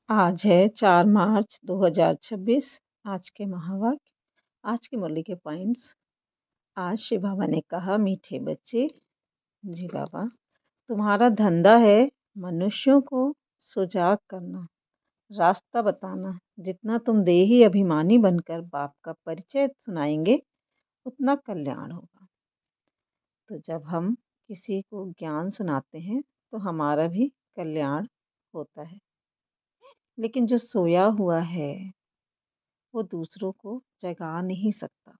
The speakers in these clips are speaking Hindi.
आज है 4 मार्च 2026। आज के महावाक्य, आज की मुरली के पॉइंट्स। आज शिव बाबा ने कहा, मीठे बच्चे, जी बाबा, तुम्हारा धंधा है मनुष्यों को सुजाग करना, रास्ता बताना। जितना तुम देही अभिमानी बनकर बाप का परिचय सुनाएंगे, उतना कल्याण होगा। तो जब हम किसी को ज्ञान सुनाते हैं तो हमारा भी कल्याण होता है। लेकिन जो सोया हुआ है वो दूसरों को जगा नहीं सकता।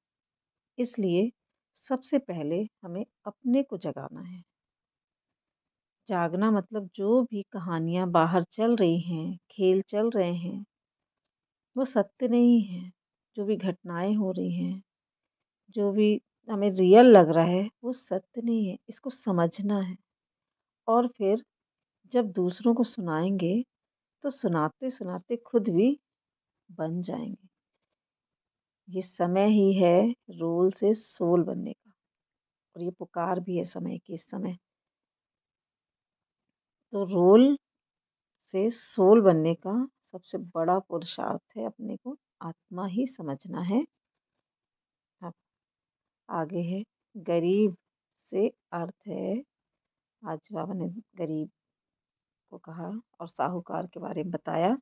इसलिए सबसे पहले हमें अपने को जगाना है। जागना मतलब जो भी कहानियाँ बाहर चल रही हैं, खेल चल रहे हैं, वो सत्य नहीं है। जो भी घटनाएं हो रही हैं, जो भी हमें रियल लग रहा है, वो सत्य नहीं है। इसको समझना है। और फिर जब दूसरों को सुनाएंगे तो सुनाते सुनाते खुद भी बन जाएंगे। ये समय ही है रोल से सोल बनने का, और ये पुकार भी है समय की। इस समय तो रोल से सोल बनने का सबसे बड़ा पुरुषार्थ है अपने को आत्मा ही समझना है। अब आगे है गरीब से अर्थ है, आज बाबा ने गरीब को कहा और साहूकार के बारे में बताया।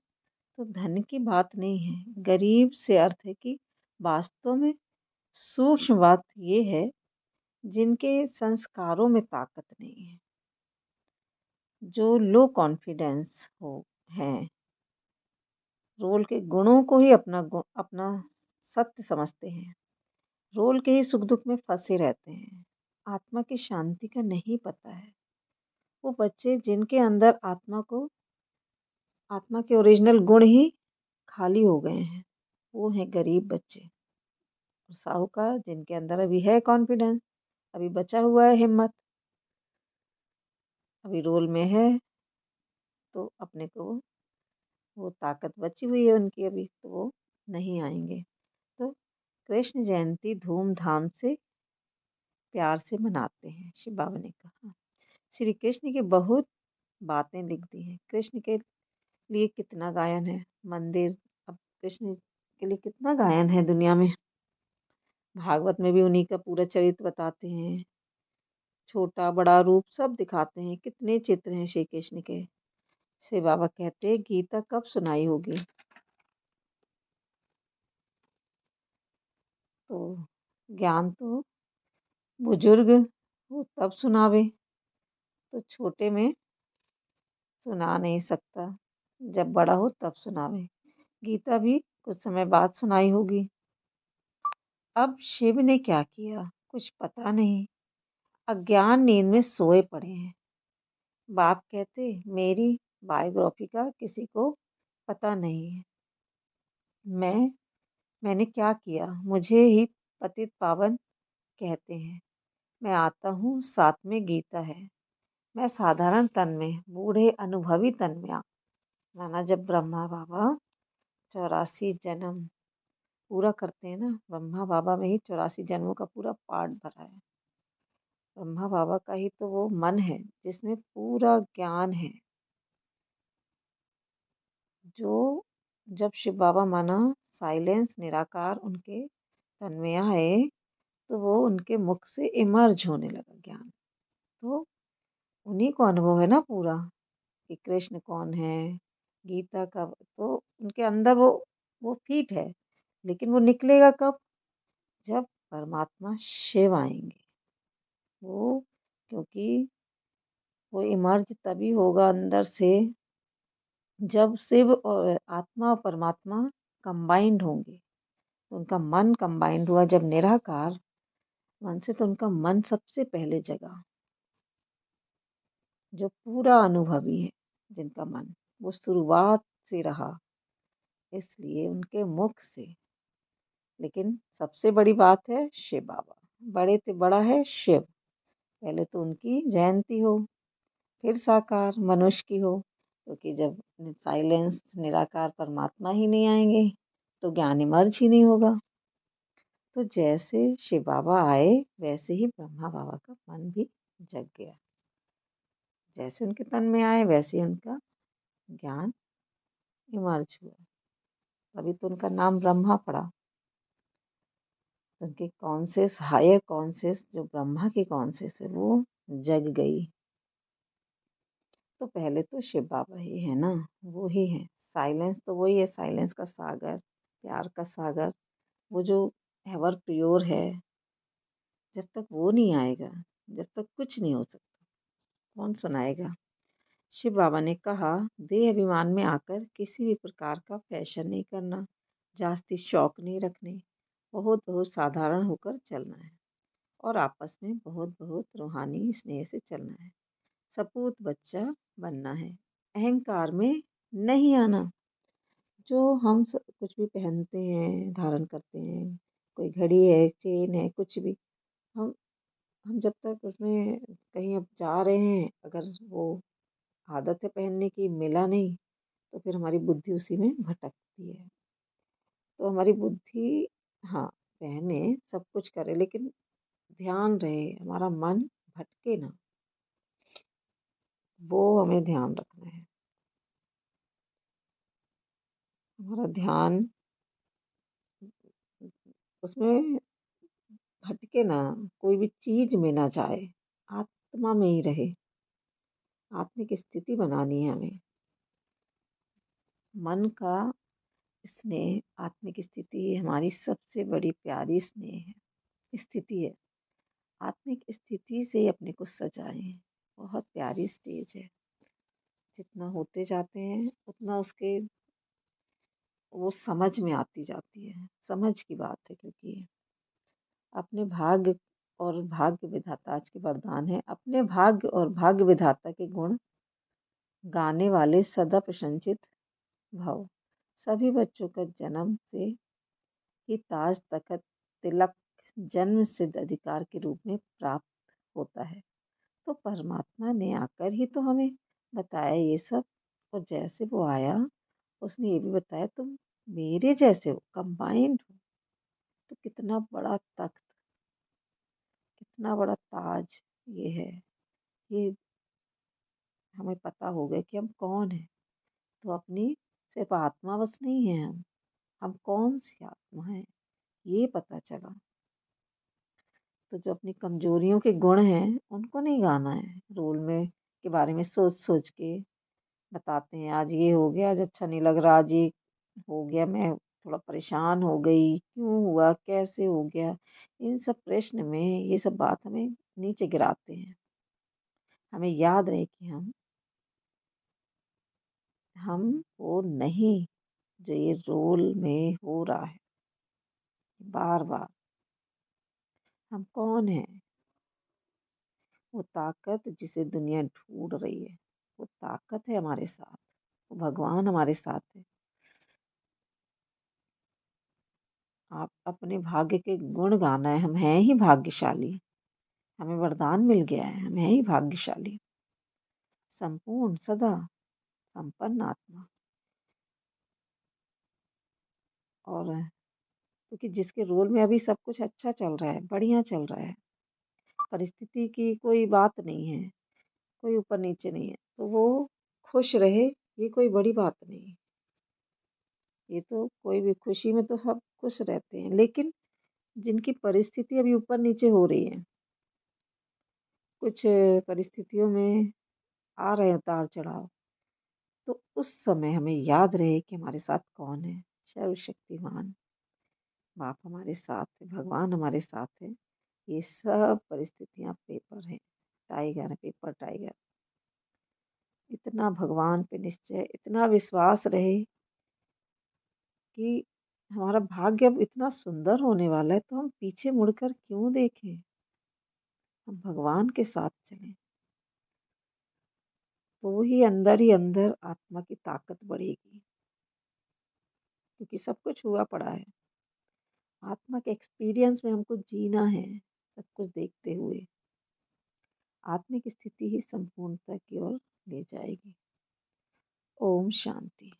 तो धन की बात नहीं है, गरीब से अर्थ है कि वास्तव में सूक्ष्म बात ये है, जिनके संस्कारों में ताकत नहीं है, जो लो कॉन्फिडेंस हो हैं, रोल के गुणों को ही अपना सत्य समझते हैं, रोल के ही सुख दुख में फंसे रहते हैं, आत्मा की शांति का नहीं पता है। वो बच्चे जिनके अंदर आत्मा के ओरिजिनल गुण ही खाली हो गए हैं, वो हैं गरीब बच्चे। और साहूकार जिनके अंदर अभी है कॉन्फिडेंस, अभी बचा हुआ है हिम्मत, अभी रोल में है, तो अपने को वो ताकत बची हुई है उनकी अभी, तो वो नहीं आएंगे। तो कृष्ण जयंती धूमधाम से प्यार से मनाते हैं। शिव बाबा ने कहा, श्री कृष्ण की बहुत बातें लिख दी हैं। कृष्ण के लिए कितना गायन है, मंदिर। अब कृष्ण के लिए कितना गायन है दुनिया में। भागवत में भी उन्हीं का पूरा चरित्र बताते हैं, छोटा बड़ा रूप सब दिखाते हैं। कितने चित्र हैं श्री कृष्ण के। शिव बाबा कहते हैं, गीता कब सुनाई होगी? तो ज्ञान तो बुजुर्ग हो तब सुनावे, तो छोटे में सुना नहीं सकता, जब बड़ा हो तब सुनावे। गीता भी कुछ समय बाद सुनाई होगी। अब शिव ने क्या किया कुछ पता नहीं, अज्ञान नींद में सोए पड़े हैं। बाप कहते, मेरी बायोग्राफी का किसी को पता नहीं है। मैंने क्या किया, मुझे ही पतित पावन कहते हैं। मैं आता हूँ, साथ में गीता है। मैं साधारण तन में, बूढ़े अनुभवी तन में माना जब ब्रह्मा बाबा 84 जन्म पूरा करते हैं ना, ब्रह्मा बाबा में ही 84 जन्मों का पूरा पार्ट भरा है। ब्रह्मा बाबा का ही तो वो मन है जिसमें पूरा ज्ञान है। जो जब शिव बाबा माना साइलेंस निराकार उनके तन में आए, तो वो उनके मुख से इमर्ज होने लगा ज्ञान। तो उन्हीं को अनुभव है ना पूरा, कि कृष्ण कौन है, गीता का। तो उनके अंदर वो फीट है, लेकिन वो निकलेगा कब? जब परमात्मा शिव आएंगे। वो क्योंकि वो इमर्ज तभी होगा अंदर से, जब शिव और आत्मा और परमात्मा कंबाइंड होंगे। तो उनका मन कंबाइंड हुआ जब निराकार मन से, तो उनका मन सबसे पहले जगा। जो पूरा अनुभवी है जिनका मन, वो शुरुआत से रहा, इसलिए उनके मुख से। लेकिन सबसे बड़ी बात है शिव बाबा, बड़े से बड़ा है शिव। पहले तो उनकी जयंती हो, फिर साकार मनुष्य की हो, क्योंकि जब साइलेंस निराकार परमात्मा ही नहीं आएंगे तो ज्ञान इमर्ज ही नहीं होगा। तो जैसे शिव बाबा आए, वैसे ही ब्रह्मा बाबा का मन भी जग गया। जैसे उनके तन में आए, वैसे ही उनका ज्ञान इमर्ज हुआ, तभी तो उनका नाम ब्रह्मा पड़ा। उनकी कॉन्शियस, हायर कॉन्शियस जो ब्रह्मा की कॉन्शियस है वो जग गई। तो पहले तो शिव बाबा ही है ना, वो ही है। साइलेंस तो वही है, साइलेंस का सागर, प्यार का सागर, वो जो एवर प्योर है। जब तक वो नहीं आएगा, जब तक कुछ नहीं हो सकता। कौन सुनाएगा? शिव बाबा ने कहा, देह अभिमान में आकर किसी भी प्रकार का फैशन नहीं करना, जास्ती शौक नहीं रखने, बहुत बहुत साधारण होकर चलना है और आपस में बहुत बहुत रूहानी स्नेह से चलना है। सपूत बच्चा बनना है, अहंकार में नहीं आना। जो हम कुछ भी पहनते हैं, धारण करते हैं, कोई घड़ी है, चेन है, कुछ भी, हम हम जब तक उसमें कहीं अब जा रहे हैं, अगर वो आदत है पहनने की, मिला नहीं, तो फिर हमारी बुद्धि उसी में भटकती है। तो हमारी बुद्धि, हाँ, पहने, सब कुछ करे, लेकिन ध्यान रहे हमारा मन भटके ना, वो हमें ध्यान रखना है। हमारा ध्यान उसमें भटके ना, कोई भी चीज में ना जाए, आत्मा में ही रहे। आत्मिक स्थिति बनानी है हमें। मन का स्नेह, आत्मिक स्थिति हमारी सबसे बड़ी प्यारी स्नेह है, स्थिति है। आत्मिक स्थिति से ही अपने को सजाएं। बहुत प्यारी स्टेज है। जितना होते जाते हैं उतना उसके वो समझ में आती जाती है। समझ की बात है, क्योंकि अपने भाग्य और भाग्य विधाता, आज के वरदान है, अपने भाग्य और भाग्य विधाता के गुण गाने वाले सदा प्रशंसित भव। सभी बच्चों का जन्म से ही ताज तखत तिलक जन्म सिद्ध अधिकार के रूप में प्राप्त होता है। तो परमात्मा ने आकर ही तो हमें बताया ये सब। और जैसे वो आया, उसने ये भी बताया तुम मेरे जैसे हो, कंबाइंड हो। तो कितना बड़ा तख्त, कितना बड़ा ताज ये है। ये हमें पता हो गया कि हम कौन है। तो अपनी सिर्फ आत्मा बस नहीं है, हम कौन सी आत्मा है, ये पता चला। तो जो अपनी कमजोरियों के गुण हैं उनको नहीं गाना है, रोल में के बारे में सोच सोच के बताते हैं, आज ये हो गया, आज अच्छा नहीं लग रहा, आज ये हो गया, मैं थोड़ा परेशान हो गई, क्यों हुआ, कैसे हो गया। इन सब प्रश्न में ये सब बात हमें नीचे गिराते हैं। हमें याद रहे कि हम वो नहीं जो ये रोल में हो रहा है बार बार। हम कौन है? वो ताकत जिसे दुनिया ढूंढ रही है, वो ताकत है हमारे साथ, वो भगवान हमारे साथ है। आप अपने भाग्य के गुण गाना है। हम हैं ही भाग्यशाली, हमें वरदान मिल गया है, हम हैं ही भाग्यशाली, संपूर्ण सदा संपन्न आत्मा। और क्योंकि जिसके रोल में अभी सब कुछ अच्छा चल रहा है, बढ़िया चल रहा है, परिस्थिति की कोई बात नहीं है, कोई ऊपर नीचे नहीं है, तो वो खुश रहे, ये कोई बड़ी बात नहीं। ये तो कोई भी खुशी में तो सब खुश रहते हैं, लेकिन जिनकी परिस्थिति अभी ऊपर नीचे हो रही है, कुछ परिस्थितियों में आ रहे हैं उतार चढ़ाव, तो उस समय हमें याद रहे कि हमारे साथ कौन है। सर्वशक्तिमान बाप हमारे साथ है, भगवान हमारे साथ है। ये सब परिस्थितियां पेपर हैं, टाइगर है, पेपर टाइगर। इतना भगवान पे निश्चय, इतना विश्वास रहे कि हमारा भाग्य अब इतना सुंदर होने वाला है, तो हम पीछे मुड़कर क्यों देखें, हम भगवान के साथ चलें। तो ही अंदर आत्मा की ताकत बढ़ेगी, क्योंकि सब कुछ हुआ पड़ा है। आत्मा के एक्सपीरियंस में हमको जीना है, सब कुछ देखते हुए। आत्मिक स्थिति ही संपूर्णता की ओर ले जाएगी। ओम शांति।